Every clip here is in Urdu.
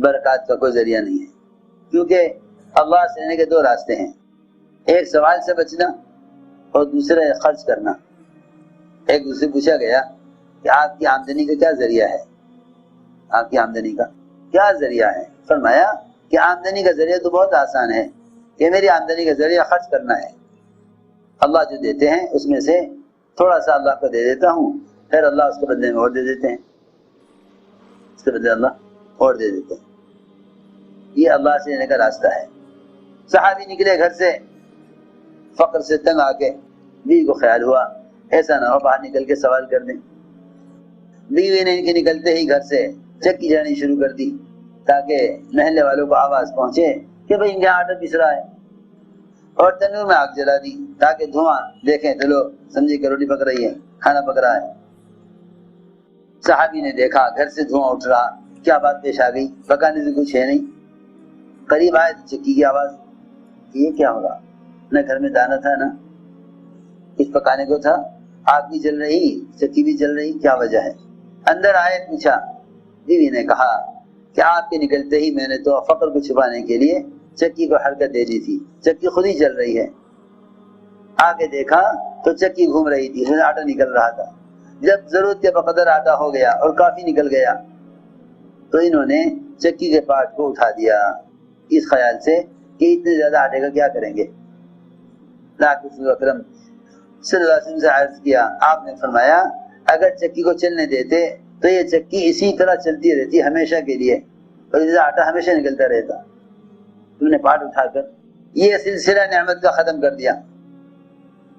برکات کا کوئی ذریعہ نہیں ہے، کیونکہ اللہ سے لینے کے دو راستے ہیں، ایک سوال سے بچنا اور دوسرا خرچ کرنا۔ ایک دوسرے پوچھا گیا کہ آپ کی آمدنی کا کیا ذریعہ ہے، آپ کی آمدنی کا کیا ذریعہ ہے؟ فرمایا کہ آمدنی کا ذریعہ تو بہت آسان ہے، کہ میری آمدنی کا ذریعہ خرچ کرنا ہے، اللہ جو دیتے ہیں اس میں سے تھوڑا سا اللہ کو دے دیتا ہوں، پھر اللہ اس کے بدلے میں اور دے دیتے ہیں، اس کے بدلے اللہ اور دے دیتے ہیں۔ یہ اللہ سے لینے کا راستہ ہے۔ صحابی نکلے گھر سے، فقر سے تنگ آ کے، بیوی کو خیال ہوا ایسا نہ ہو باہر نکل کے سوال کر دیں۔ بیوی نے ان کے نکلتے ہی گھر سے چکی جانی شروع کر دی تاکہ محلے والوں کو آواز پہنچے کہ بھئی ان کے آٹا پس رہا ہے، اور تنور میں آگ جلا دی تاکہ دھواں دیکھیں تو لوگ سمجھے کہ روٹی پک رہی ہے، کھانا پک رہا ہے۔ صحابی نے دیکھا گھر سے دھواں اٹھ رہا، کیا بات پیش آ گئی؟ پکانے سے کچھ ہے نہیں۔ قریب آئے تو چکی کی آواز، یہ کیا ہوگا؟ نہ گھر میں دانا تھا نہ کچھ پکانے کو تھا، آگ بھی جل رہی چکی بھی جل رہی، کیا وجہ ہے؟ اندر آئے پوچھا، بیوی نے کہا کہ آپ کے نکلتے ہی میں نے تو فقر کو چھپانے کے لیے چکی کو حرکت دے دی تھی، چکی خود ہی چل رہی ہے۔ آگے دیکھا تو چکی گھوم رہی تھی، اس میں آٹا نکل رہا تھا۔ جب ضرورت کے بقدر آٹا ہو گیا اور کافی نکل گیا تو انہوں نے چکی کے پارٹ کو اٹھا دیا اس خیال سے کہ اتنے زیادہ آٹے کا کیا کریں گے۔ رسول اکرم صلی اللہ علیہ وسلم سے عرض کیا، آپ نے فرمایا اگر چکی کو چلنے دیتے تو یہ چکی اسی طرح چلتی رہتی ہمیشہ کے لیے، اور اس سے آٹا ہمیشہ نکلتا رہتا۔ تم نے پارٹ اٹھا کر یہ سلسلہ نعمت کا ختم کر دیا۔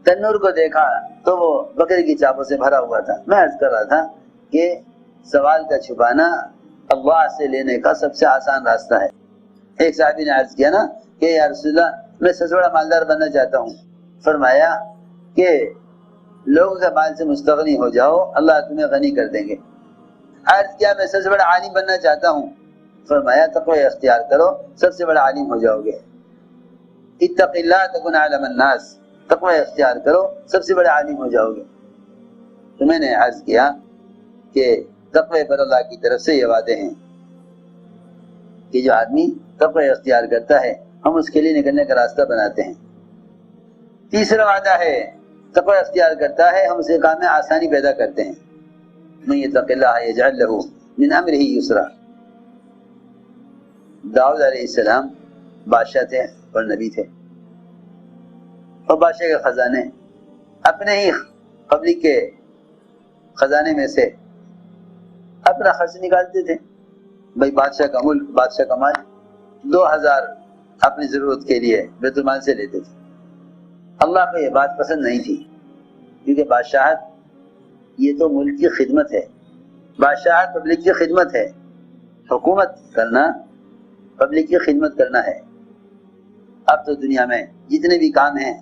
تنور کو دیکھا تو وہ بکرے کی چاپوں سے بھرا ہوا تھا۔ میں عرض کر رہا تھا کہ سوال کا چھپانا اللہ سے لینے کا سب سے آسان راستہ ہے۔ ایک صحابی نے عرض کیا نا کہ یا رسول اللہ میں سب سے بڑا مالدار بننا چاہتا ہوں۔ فرمایا کہ لوگوں کے مال سے مستغنی ہو جاؤ، اللہ تمہیں غنی کر دیں گے۔ عرض کیا میں سب سے بڑا عالم بننا چاہتا ہوں۔ فرمایا تقوی اختیار کرو، سب سے بڑا عالم ہو جاؤ گے۔ اتق اللہ تکن عالم الناس، تقوی اختیار کرو، سب سے بڑا عالم ہو جاؤ گے۔ تو میں نے عرض کیا کہ تقوی پر اللہ کی طرف سے یہ وعدے ہیں کہ جو آدمی تقوی اختیار کرتا ہے ہم اس کے لیے نکلنے کا راستہ بناتے ہیں۔ تیسرا وعدہ ہے تقوی اختیار کرتا ہے ہم اس کے کام میں آسانی پیدا کرتے ہیں۔ من یتق اللہ یجعل لہ من امرہ یسرا۔ داؤد علیہ السلام بادشاہ تھے اور نبی تھے، اور بادشاہ کے خزانے اپنے ہی پبلک کے خزانے میں سے اپنا خرچ نکالتے تھے۔ بھائی بادشاہ کا ملک، بادشاہ کا مال 2000 اپنی ضرورت کے لیے بیت المال سے لیتے تھے۔ اللہ کو یہ بات پسند نہیں تھی، کیونکہ بادشاہت یہ تو ملک کی خدمت ہے، بادشاہت پبلک کی خدمت ہے، حکومت کرنا پبلک کی خدمت کرنا ہے۔ اب تو دنیا میں جتنے بھی کام ہیں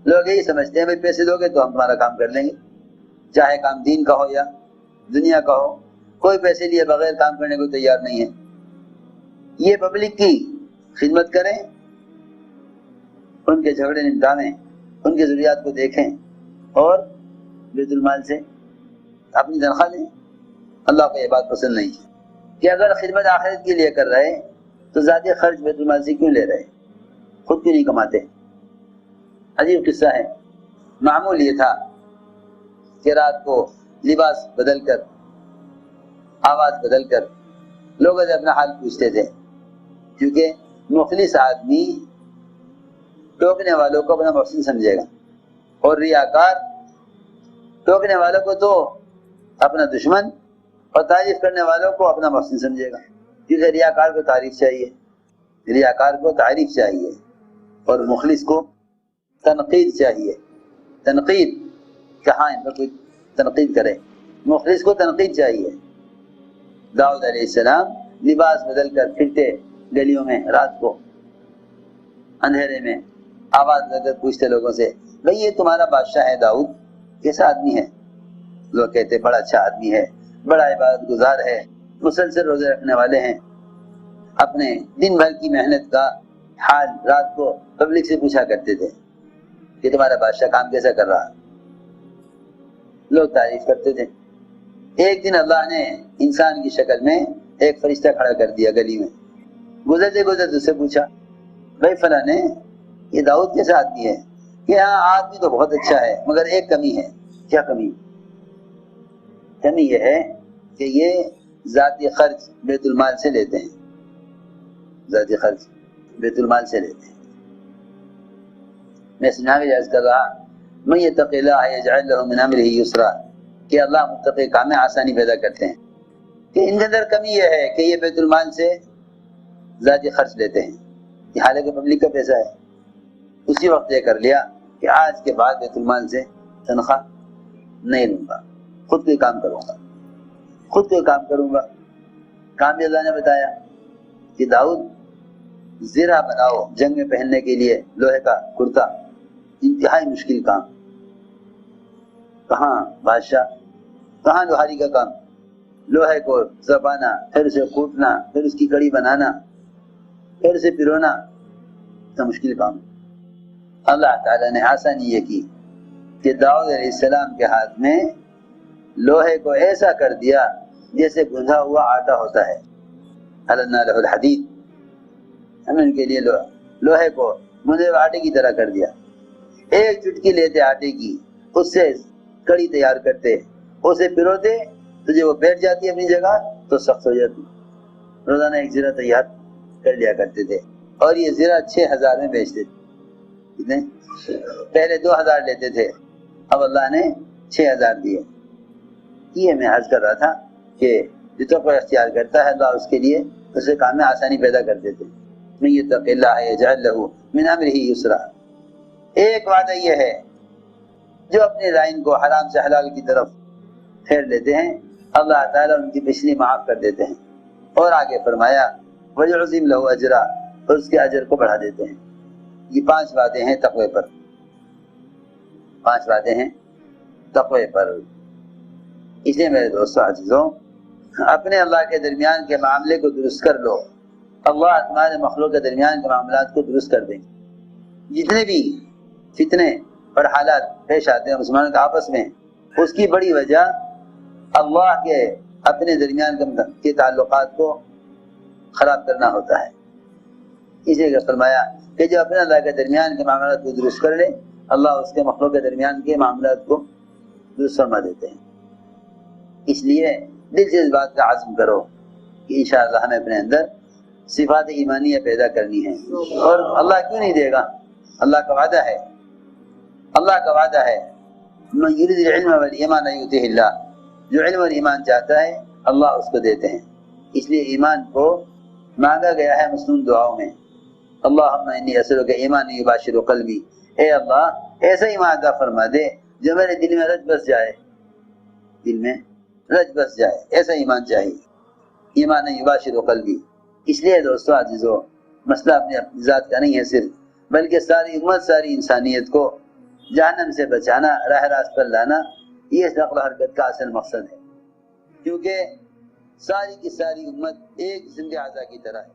لوگ یہی سمجھتے ہیں بھائی پیسے دو گے تو ہم تمہارا کام کر لیں گے، چاہے کام دین کا ہو یا دنیا کا ہو، کوئی پیسے لیے بغیر کام کرنے کو تیار نہیں ہے۔ یہ پبلک کی خدمت کریں، ان کے جھگڑے نمٹاویں، ان کی ضروریات کو دیکھیں اور بیت المال سے اپنی تنخواہ لیں۔ اللہ کو یہ بات پسند نہیں کہ اگر خدمت آخرت کے لیے کر رہے تو ذاتی خرچ بیت المال سے کیوں لے رہے، خود کیوں نہیں کماتے۔ عجیب قصہ ہے، معمول یہ تھا کہ رات کو لباس بدل کر، آواز بدل کر لوگ اپنا حال پوچھتے تھے، کیونکہ مخلص آدمی ٹوکنے والوں کو اپنا محسن سمجھے گا، اور ریاکار ٹوکنے والوں کو تو اپنا دشمن اور تعریف کرنے والوں کو اپنا محسن سمجھے گا، کیونکہ ریاکار کو تعریف چاہیے، ریاکار کو تعریف چاہیے اور مخلص کو تنقید چاہیے۔ تنقید کہاں ان پر کوئی تنقید کرے، مخلص کو تنقید چاہیے۔ داؤد علیہ السلام لباس بدل کر پھرتے گلیوں میں، رات کو اندھیرے میں آواز لے کر پوچھتے لوگوں سے بھئی یہ تمہارا بادشاہ ہے داؤد، کیسا آدمی ہے؟ لوگ کہتے بڑا اچھا آدمی ہے، بڑا عبادت گزار ہے، مسلسل روزے رکھنے والے ہیں۔ اپنے دن بھر کی محنت کا حال رات کو پبلک سے پوچھا کرتے تھے کہ تمہارا بادشاہ کام کیسا کر رہا، لوگ تعریف کرتے تھے۔ ایک دن اللہ نے انسان کی شکل میں ایک فرشتہ کھڑا کر دیا گلی میں، گزرتے گزرتے اس سے پوچھا بھائی فلاں نے یہ داؤد کیسا آدمی ہے؟ کہ ہاں آدمی تو بہت اچھا ہے مگر ایک کمی ہے۔ کیا کمی؟ کمی یہ ہے کہ یہ ذاتی خرچ بیت المال سے لیتے ہیں، ذاتی خرچ بیت المال سے لیتے ہیں۔ میں سنا کے جائز کر رہا من یتق اللہ یجعل له من امرہ یسرا، کہ اللہ متقی کام میں آسانی پیدا کرتے ہیں۔ کہ ان کے اندر کمی یہ ہے کہ یہ بیت المال سے ذاتی خرچ لیتے ہیں، یہ حالانکہ پبلک کا پیسہ ہے۔ اسی وقت یہ کر لیا کہ آج کے بعد بیت المال سے تنخواہ نہیں لوں گا، خود کوئی کام کروں گا، خود کوئی کام کروں گا۔ کام بھی اللہ نے بتایا کہ داؤد زرہ بناؤ جنگ میں پہننے کے لیے لوہے کا کرتا، انتہائی مشکل کام۔ کہاں بادشاہ، کہاں لوہاری کا کام، لوہے کو زبانا، پھر اسے کوٹنا، پھر اس کی کڑی بنانا، پھر اسے پرونا، تو مشکل کام۔ اللہ تعالیٰ نے آسانی یہ کی کہ داؤد علیہ السلام کے ہاتھ میں لوہے کو ایسا کر دیا جیسے گندھا ہوا آٹا ہوتا ہے۔ حللنا لہ الحدید، ہم ان کے لیے لوہے کو گندھے ہوئے آٹے کی طرح کر دیا۔ ایک چٹکی لیتے آٹے کی، اس سے کڑی تیار کرتے، اسے پروتے تو جب وہ بیٹھ جاتی اپنی جگہ تو سخت ہو جاتی۔ روزانہ ایک زرہ تیار کر لیا کرتے تھے، اور یہ زرہ 6000 میں بیچتے تھے۔ کتنے؟ پہلے 2000 لیتے تھے، اب اللہ نے 6000 دیے۔ یہ میں عرض کر رہا تھا کہ جو تقوی اختیار کرتا ہے اللہ اس کے لیے اسے کام میں آسانی پیدا کر دیتے۔ من یتق اللہ یجعل لہ من امرہ یسرا۔ ایک وعدہ یہ ہے جو اپنے لائن کو حرام سے حلال کی طرف پھیر لیتے ہیں اللہ تعالیٰ ان کی پچھلی معاف کر دیتے ہیں، اور آگے فرمایا وَيُعْظِمْ لَهُ أَجْرًا، اور اس کے اجر کو بڑھا دیتے ہیں۔ یہ 5 باتیں ہیں تقوی پر، 5 باتیں ہیں تقوی پر۔ اس لیے میرے دوستو عزیزوں، اپنے اللہ کے درمیان کے معاملے کو درست کر لو، اللہ تمہارے مخلوق کے درمیان کے معاملات کو درست کر دیں۔ جتنے بھی فتنے اور حالات پیش آتے ہیں مسلمانوں کے آپس میں، اس کی بڑی وجہ اللہ کے اپنے درمیان کے تعلقات کو خراب کرنا ہوتا ہے۔ اسی لیے فرمایا کہ جو اپنے اللہ کے درمیان کے معاملات کو درست کر لے اللہ اس کے مخلوق کے درمیان کے معاملات کو درست فرما دیتے ہیں۔ اس لیے دل سے اس بات کا عزم کرو کہ انشاءاللہ ہمیں اپنے اندر صفات ایمانیہ پیدا کرنی ہے، اور اللہ کیوں نہیں دے گا؟ اللہ کا وعدہ ہے، اللہ کا وعدہ ہے من یرید العلم والایمان یؤتہ اللہ، جو علم اور ایمان چاہتا ہے اللہ اس کو دیتے ہیں۔ اس لیے ایمان کو مانگا گیا ہے مسنون دعاؤں میں، اللہم انی اسألک ایمان یباشر قلبی، اے اللہ ایسا ایمان عطا فرما دے جو میرے دل میں رچ بس جائے، دل میں رچ بس جائے، ایسا ایمان چاہیے، ایمان یباشر قلبی۔ اس لیے دوستو عزیزو، مسئلہ اپنی ذات کا نہیں ہے صرف، بلکہ ساری امت، ساری انسانیت کو جہنم سے بچانا، راہ راست پر لانا، یہ اس نقل و حرکت کا اصل مقصد ہے، کیونکہ ساری کی ساری امت ایک جسم کے اعضاء کی طرح ہے۔